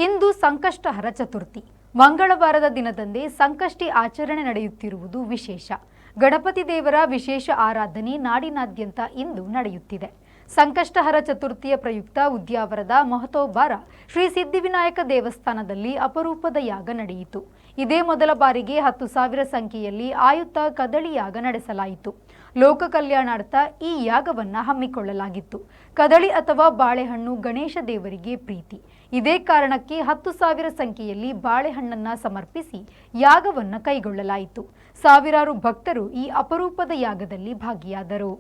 ಇಂದು ಸಂಕಷ್ಟಹರ ಚತುರ್ಥಿ. ಮಂಗಳವಾರದ ದಿನದಂದೇ ಸಂಕಷ್ಟಿ ಆಚರಣೆ ನಡೆಯುತ್ತಿರುವುದು ವಿಶೇಷ. ಗಣಪತಿ ದೇವರ ವಿಶೇಷ ಆರಾಧನೆ ನಾಡಿನಾದ್ಯಂತ ಇಂದು ನಡೆಯುತ್ತಿದೆ. ಸಂಕಷ್ಟಹರ ಚತುರ್ಥಿಯ ಪ್ರಯುಕ್ತ ಉದ್ಯಾವರದ ಮಹತೋಬಾರ ಶ್ರೀ ಸಿದ್ಧಿವಿನಾಯಕ ದೇವಸ್ಥಾನದಲ್ಲಿ ಅಪರೂಪದ ಯಾಗ ನಡೆಯಿತು. ಇದೇ ಮೊದಲ ಬಾರಿಗೆ 10,000 ಸಂಖ್ಯೆಯಲ್ಲಿ ಆಯುತ್ತ ಕದಳಿ ಯಾಗ ನಡೆಸಲಾಯಿತು. ಲೋಕ ಕಲ್ಯಾಣಾರ್ಥ ಈ ಯಾಗವನ್ನು ಹಮ್ಮಿಕೊಳ್ಳಲಾಗಿತ್ತು. ಕದಳಿ ಅಥವಾ ಬಾಳೆಹಣ್ಣು ಗಣೇಶ ದೇವರಿಗೆ ಪ್ರೀತಿ. ಇದೇ ಕಾರಣಕ್ಕೆ 10,000 ಸಂಖ್ಯೆಯಲ್ಲಿ ಬಾಳೆಹಣ್ಣನ್ನು ಸಮರ್ಪಿಸಿ ಯಾಗವನ್ನು ಕೈಗೊಳ್ಳಲಾಯಿತು. ಸಾವಿರಾರು ಭಕ್ತರು ಈ ಅಪರೂಪದ ಯಾಗದಲ್ಲಿ ಭಾಗಿಯಾದರು.